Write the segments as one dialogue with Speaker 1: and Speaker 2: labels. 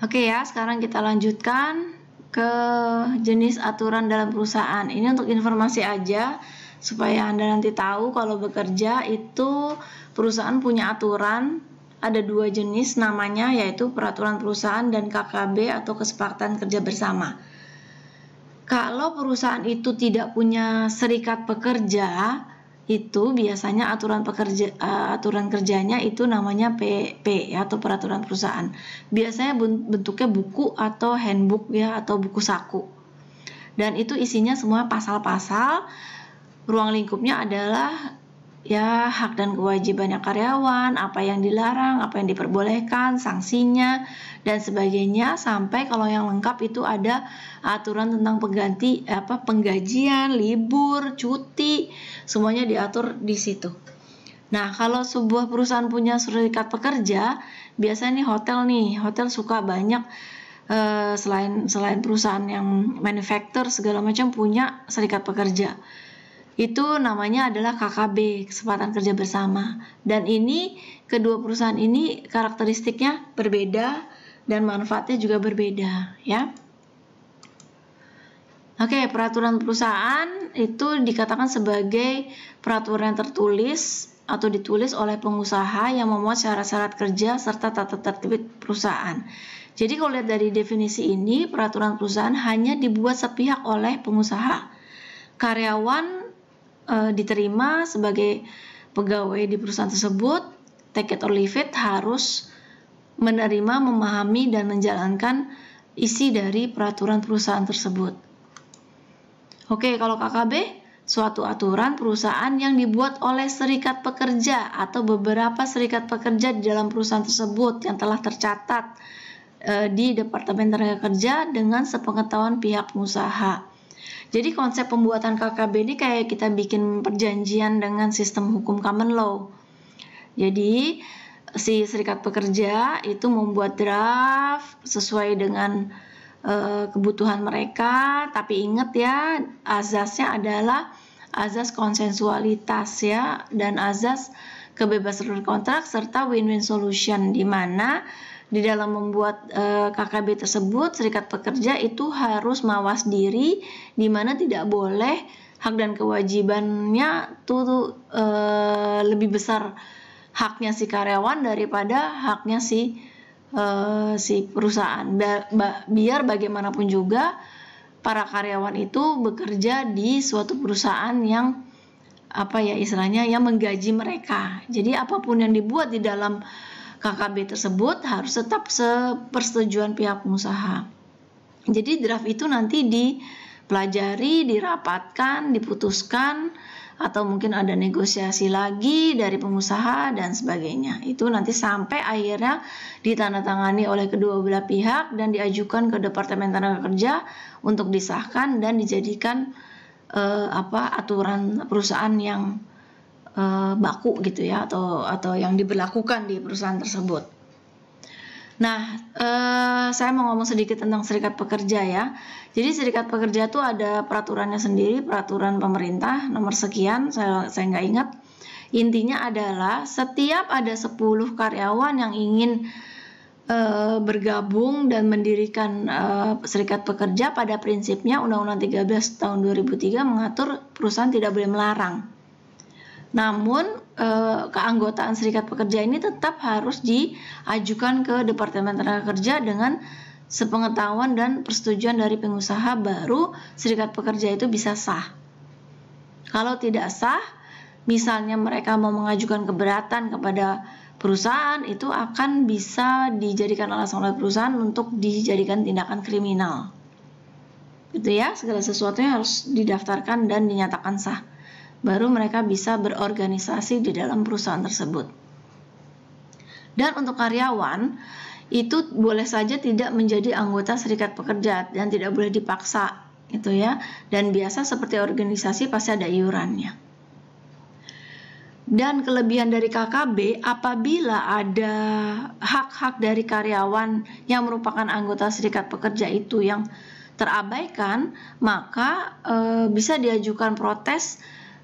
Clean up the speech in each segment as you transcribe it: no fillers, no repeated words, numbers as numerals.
Speaker 1: Oke ya, sekarang kita lanjutkan ke jenis aturan dalam perusahaan. Ini untuk informasi aja supaya Anda nanti tahu kalau bekerja itu perusahaan punya aturan. Ada dua jenis namanya, yaitu peraturan perusahaan dan KKB atau kesepakatan kerja bersama. Kalau perusahaan itu tidak punya serikat pekerja, itu biasanya aturan kerjanya itu namanya PP atau peraturan perusahaan. Biasanya bentuknya buku atau handbook ya, atau buku saku. Dan itu isinya semua pasal-pasal. Ruang lingkupnya adalah ya hak dan kewajibannya karyawan, apa yang dilarang, apa yang diperbolehkan, sanksinya dan sebagainya, sampai kalau yang lengkap itu ada aturan tentang penggajian, libur, cuti, semuanya diatur di situ. Nah, kalau sebuah perusahaan punya serikat pekerja, biasanya hotel suka banyak selain perusahaan yang manufacture segala macam punya serikat pekerja. Itu namanya adalah KKB, kesepakatan kerja bersama. Dan ini kedua perusahaan ini karakteristiknya berbeda dan manfaatnya juga berbeda ya. Oke, peraturan perusahaan itu dikatakan sebagai peraturan tertulis atau ditulis oleh pengusaha yang memuat syarat-syarat kerja serta tata tertib perusahaan. Jadi kalau lihat dari definisi ini, peraturan perusahaan hanya dibuat sepihak oleh pengusaha. Karyawan diterima sebagai pegawai di perusahaan tersebut, take it or leave it, harus menerima, memahami dan menjalankan isi dari peraturan perusahaan tersebut. Oke, kalau KKB, suatu aturan perusahaan yang dibuat oleh serikat pekerja atau beberapa serikat pekerja di dalam perusahaan tersebut yang telah tercatat di Departemen Tenaga Kerja dengan sepengetahuan pihak pengusaha. Jadi konsep pembuatan KKB ini kayak kita bikin perjanjian dengan sistem hukum common law. Jadi si serikat pekerja itu membuat draft sesuai dengan kebutuhan mereka, tapi ingat ya, azasnya adalah azas konsensualitas ya, dan azas kebebasan berkontrak serta win-win solution, di mana di dalam membuat KKB tersebut serikat pekerja itu harus mawas diri, di mana tidak boleh hak dan kewajibannya tuh lebih besar haknya si karyawan daripada haknya si perusahaan. Biar bagaimanapun juga para karyawan itu bekerja di suatu perusahaan yang istilahnya yang menggaji mereka. Jadi apapun yang dibuat di dalam KKB tersebut harus tetap sepersetujuan pihak pengusaha. Jadi draft itu nanti dipelajari, dirapatkan, diputuskan, atau mungkin ada negosiasi lagi dari pengusaha dan sebagainya. Itu nanti sampai akhirnya ditandatangani oleh kedua belah pihak dan diajukan ke Departemen Tenaga Kerja untuk disahkan dan dijadikan aturan perusahaan yang baku gitu ya, atau yang diberlakukan di perusahaan tersebut. Nah, saya mau ngomong sedikit tentang serikat pekerja ya. Jadi serikat pekerja itu ada peraturannya sendiri, peraturan pemerintah nomor sekian, saya nggak ingat. Intinya adalah setiap ada 10 karyawan yang ingin bergabung dan mendirikan serikat pekerja, pada prinsipnya Undang-Undang 13 tahun 2003 mengatur perusahaan tidak boleh melarang. Namun keanggotaan serikat pekerja ini tetap harus diajukan ke Departemen Tenaga Kerja dengan sepengetahuan dan persetujuan dari pengusaha, baru serikat pekerja itu bisa sah. Kalau tidak sah, misalnya mereka mau mengajukan keberatan kepada perusahaan, itu akan bisa dijadikan alasan oleh perusahaan untuk dijadikan tindakan kriminal. Gitu ya, segala sesuatunya harus didaftarkan dan dinyatakan sah, baru mereka bisa berorganisasi di dalam perusahaan tersebut. Dan untuk karyawan itu boleh saja tidak menjadi anggota serikat pekerja dan tidak boleh dipaksa gitu ya. Dan biasa seperti organisasi pasti ada iurannya. Dan kelebihan dari KKB, apabila ada hak-hak dari karyawan yang merupakan anggota serikat pekerja itu yang terabaikan, maka bisa diajukan protes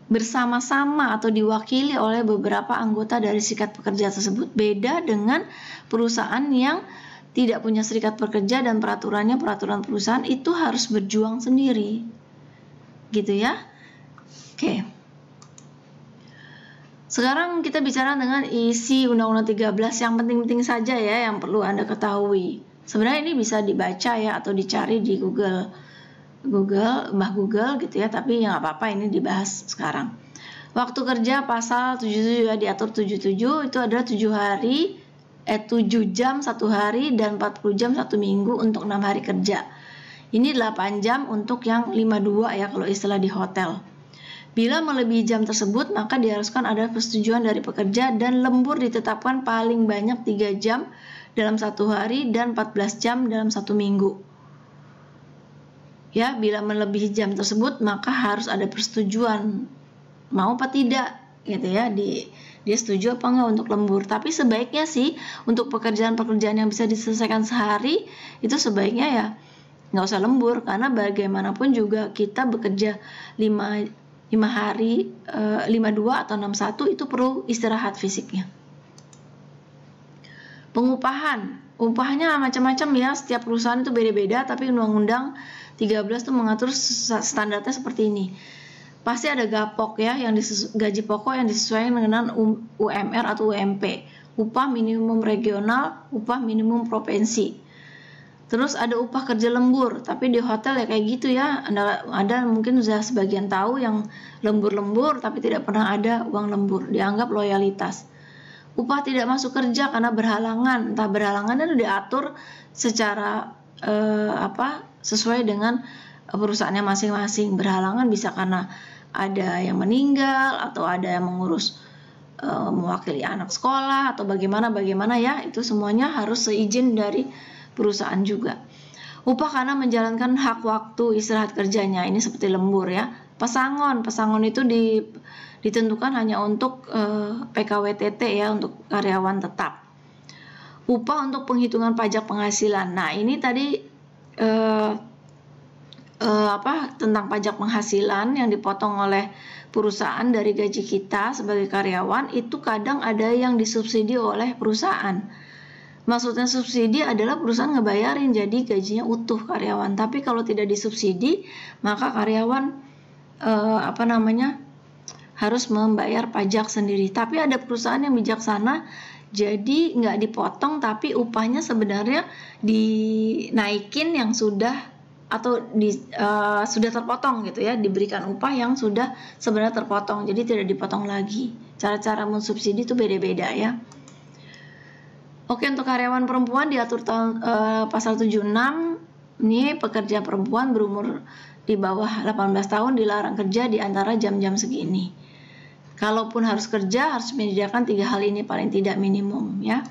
Speaker 1: bersama-sama atau diwakili oleh beberapa anggota dari serikat pekerja tersebut. Beda dengan perusahaan yang tidak punya serikat pekerja dan peraturannya peraturan perusahaan, itu harus berjuang sendiri. Gitu ya. Oke. Sekarang kita bicara dengan isi Undang-Undang 13 yang penting-penting saja ya, yang perlu Anda ketahui. Sebenarnya ini bisa dibaca ya atau dicari di Google gitu ya, tapi ya nggak apa-apa, ini dibahas sekarang. Waktu kerja pasal 77 ya, diatur 77 itu adalah 7 jam 1 hari dan 40 jam 1 minggu untuk 6 hari kerja. Ini 8 jam untuk yang 52 ya kalau istilah di hotel. Bila melebihi jam tersebut, maka diharuskan ada persetujuan dari pekerja dan lembur ditetapkan paling banyak 3 jam dalam 1 hari dan 14 jam dalam 1 minggu. Ya, bila melebihi jam tersebut, maka harus ada persetujuan, mau apa tidak, gitu ya, dia setuju apa enggak untuk lembur. Tapi sebaiknya sih untuk pekerjaan-pekerjaan yang bisa diselesaikan sehari, itu sebaiknya ya nggak usah lembur, karena bagaimanapun juga kita bekerja 5 hari, 52 atau 61 itu perlu istirahat fisiknya. Pengupahan, upahnya macam-macam ya, setiap perusahaan itu beda-beda, tapi Undang-Undang 13 itu mengatur standarnya seperti ini. Pasti ada gapok ya, yang gaji pokok yang disesuaikan dengan UMR atau UMP, upah minimum regional, upah minimum provinsi. Terus ada upah kerja lembur, tapi di hotel ya kayak gitu ya. Ada mungkin sudah sebagian tahu yang lembur-lembur tapi tidak pernah ada uang lembur, dianggap loyalitas. Upah tidak masuk kerja karena berhalangan, entah berhalangan itu diatur secara sesuai dengan perusahaannya masing-masing. Berhalangan bisa karena ada yang meninggal atau ada yang mengurus mewakili anak sekolah atau bagaimana ya, itu semuanya harus seizin dari perusahaan juga. Upah karena menjalankan hak waktu istirahat kerjanya, ini seperti lembur ya. Pesangon itu ditentukan hanya untuk PKWTT ya, untuk karyawan tetap. Upah untuk penghitungan pajak penghasilan. Nah, ini tadi tentang pajak penghasilan yang dipotong oleh perusahaan dari gaji kita sebagai karyawan, itu kadang ada yang disubsidi oleh perusahaan. Maksudnya subsidi adalah perusahaan ngebayarin, jadi gajinya utuh karyawan. Tapi kalau tidak disubsidi, maka karyawan harus membayar pajak sendiri. Tapi ada perusahaan yang bijaksana, jadi nggak dipotong, tapi upahnya sebenarnya dinaikin yang sudah terpotong gitu ya, diberikan upah yang sudah sebenarnya terpotong, jadi tidak dipotong lagi. Cara-cara mensubsidi itu beda-beda ya. Oke, untuk karyawan perempuan diatur pasal 76, ini pekerja perempuan berumur di bawah 18 tahun dilarang kerja di antara jam-jam segini. Kalaupun harus kerja, harus menyediakan 3 hal ini paling tidak minimum ya.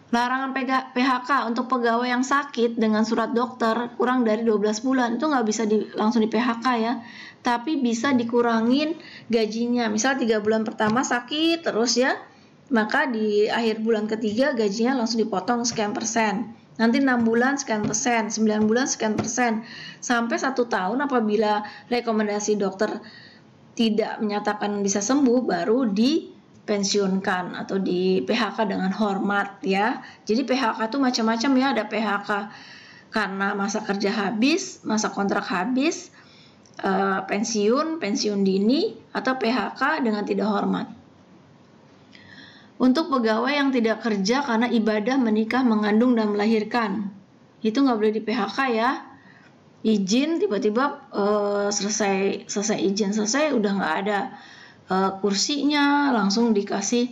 Speaker 1: Larangan PHK untuk pegawai yang sakit dengan surat dokter kurang dari 12 bulan, itu nggak bisa langsung di PHK ya, tapi bisa dikurangin gajinya. Misal 3 bulan pertama sakit terus ya, maka di akhir bulan ketiga gajinya langsung dipotong sekian persen. Nanti 6 bulan sekian persen, 9 bulan sekian persen, sampai 1 tahun apabila rekomendasi dokter tidak menyatakan bisa sembuh, baru dipensiunkan atau di PHK dengan hormat ya. Jadi PHK itu macam-macam ya, ada PHK karena masa kerja habis, masa kontrak habis, pensiun dini, atau PHK dengan tidak hormat. Untuk pegawai yang tidak kerja karena ibadah, menikah, mengandung, dan melahirkan, itu nggak boleh di PHK ya. Izin tiba-tiba selesai izin udah nggak ada kursinya, langsung dikasih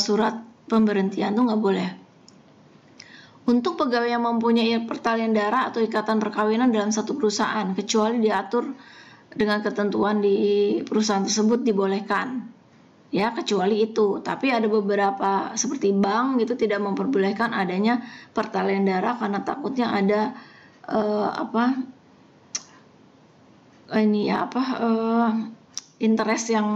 Speaker 1: surat pemberhentian, tuh nggak boleh. Untuk pegawai yang mempunyai pertalian darah atau ikatan perkawinan dalam satu perusahaan, kecuali diatur dengan ketentuan di perusahaan tersebut, dibolehkan. Ya, kecuali itu. Tapi ada beberapa seperti bank gitu tidak memperbolehkan adanya pertalian darah karena takutnya ada interest yang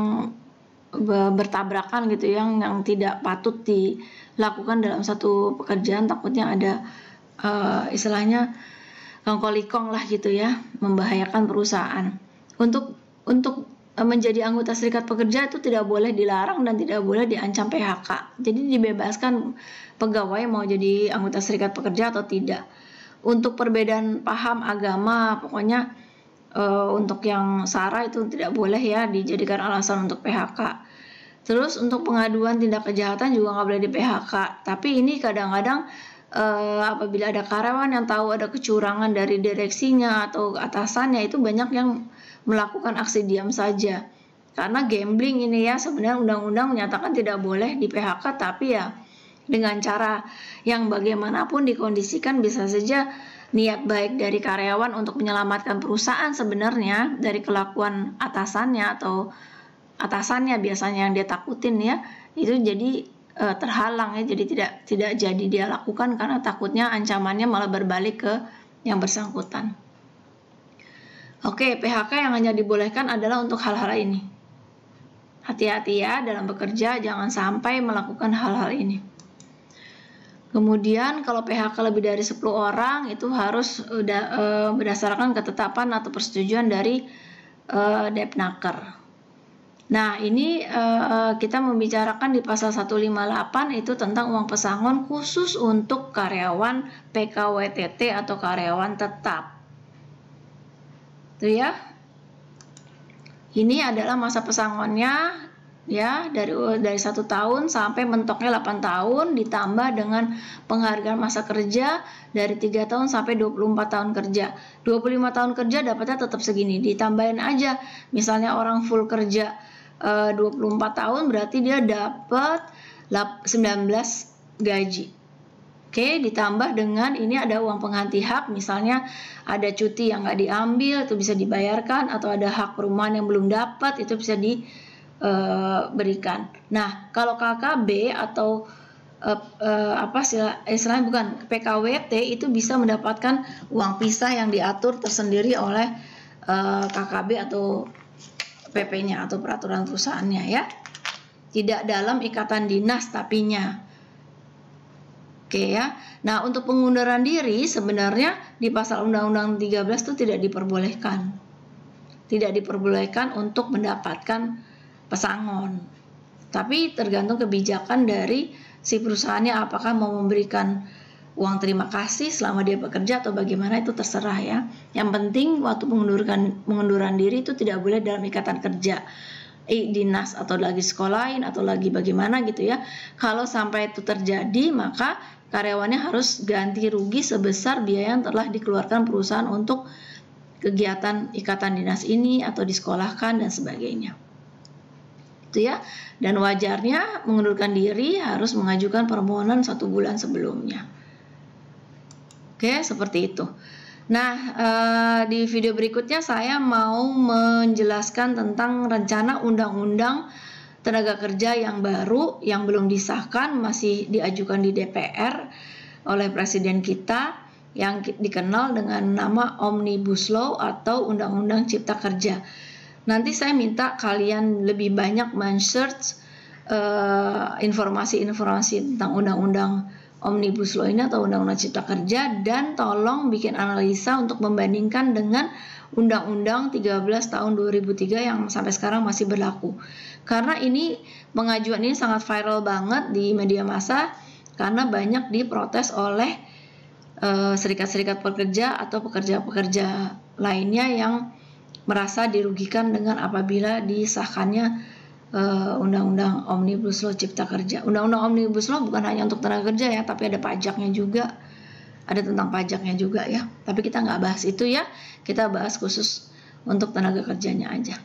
Speaker 1: bertabrakan gitu, yang tidak patut dilakukan dalam satu pekerjaan. Takutnya ada istilahnya kongkolikong lah gitu ya, membahayakan perusahaan. Untuk menjadi anggota serikat pekerja itu tidak boleh dilarang dan tidak boleh diancam PHK. Jadi dibebaskan pegawai mau jadi anggota serikat pekerja atau tidak. Untuk perbedaan paham agama, pokoknya untuk yang SARA itu tidak boleh ya dijadikan alasan untuk PHK. Terus untuk pengaduan tindak kejahatan juga nggak boleh di PHK. Tapi ini kadang-kadang apabila ada karyawan yang tahu ada kecurangan dari direksinya atau atasannya, itu banyak yang melakukan aksi diam saja. Karena gambling ini ya, sebenarnya undang-undang menyatakan tidak boleh di PHK, tapi ya dengan cara yang bagaimanapun dikondisikan, bisa saja niat baik dari karyawan untuk menyelamatkan perusahaan sebenarnya dari kelakuan atasannya atau atasannya biasanya yang dia takutin ya, itu jadi terhalang ya, jadi tidak jadi dia lakukan karena takutnya ancamannya malah berbalik ke yang bersangkutan. Oke, PHK yang hanya dibolehkan adalah untuk hal-hal ini. Hati-hati ya dalam bekerja, jangan sampai melakukan hal-hal ini. Kemudian kalau PHK lebih dari 10 orang itu harus berdasarkan ketetapan atau persetujuan dari Depnaker. Nah, ini kita membicarakan di pasal 158 itu tentang uang pesangon khusus untuk karyawan PKWTT atau karyawan tetap. Itu ya. Ini adalah masa pesangonnya ya, dari 1 tahun sampai mentoknya 8 tahun, ditambah dengan penghargaan masa kerja dari 3 tahun sampai 24 tahun kerja. 25 tahun kerja dapatnya tetap segini, ditambahin aja. Misalnya orang full kerja 24 tahun berarti dia dapat 19 gaji. Oke, ditambah dengan ini ada uang pengganti hak, misalnya ada cuti yang nggak diambil itu bisa dibayarkan, atau ada hak perumahan yang belum dapat itu bisa diberikan. Nah, kalau KKB atau istilahnya bukan PKWT itu bisa mendapatkan uang pisah yang diatur tersendiri oleh KKB atau PP-nya atau peraturan perusahaannya ya. Tidak dalam ikatan dinas tapinya. Oke ya. Nah, untuk pengunduran diri sebenarnya di pasal Undang-Undang 13 itu tidak diperbolehkan. Tidak diperbolehkan untuk mendapatkan pesangon. Tapi tergantung kebijakan dari si perusahaannya, apakah mau memberikan uang terima kasih selama dia bekerja atau bagaimana, itu terserah ya. Yang penting waktu pengunduran diri itu tidak boleh dalam ikatan kerja dinas atau lagi sekolahin atau lagi bagaimana gitu ya. Kalau sampai itu terjadi, maka karyawannya harus ganti rugi sebesar biaya yang telah dikeluarkan perusahaan untuk kegiatan ikatan dinas ini atau disekolahkan dan sebagainya. Itu ya. Dan wajarnya mengundurkan diri harus mengajukan permohonan 1 bulan sebelumnya. Oke, seperti itu. Nah, di video berikutnya saya mau menjelaskan tentang rencana undang-undang tenaga kerja yang baru yang belum disahkan, masih diajukan di DPR oleh presiden kita, yang dikenal dengan nama Omnibus Law atau Undang-Undang Cipta Kerja. Nanti saya minta kalian lebih banyak men-search informasi-informasi tentang Undang-Undang Omnibus Law ini atau Undang-Undang Cipta Kerja, dan tolong bikin analisa untuk membandingkan dengan Undang-Undang 13 tahun 2003 yang sampai sekarang masih berlaku. Karena ini pengajuan ini sangat viral banget di media massa karena banyak diprotes oleh serikat-serikat pekerja atau pekerja-pekerja lainnya yang merasa dirugikan dengan apabila disahkannya Undang-Undang Omnibus Law Cipta Kerja. Undang-Undang Omnibus Law bukan hanya untuk tenaga kerja ya, tapi ada pajaknya juga, ada tentang pajaknya juga ya. Tapi kita nggak bahas itu ya, kita bahas khusus untuk tenaga kerjanya aja.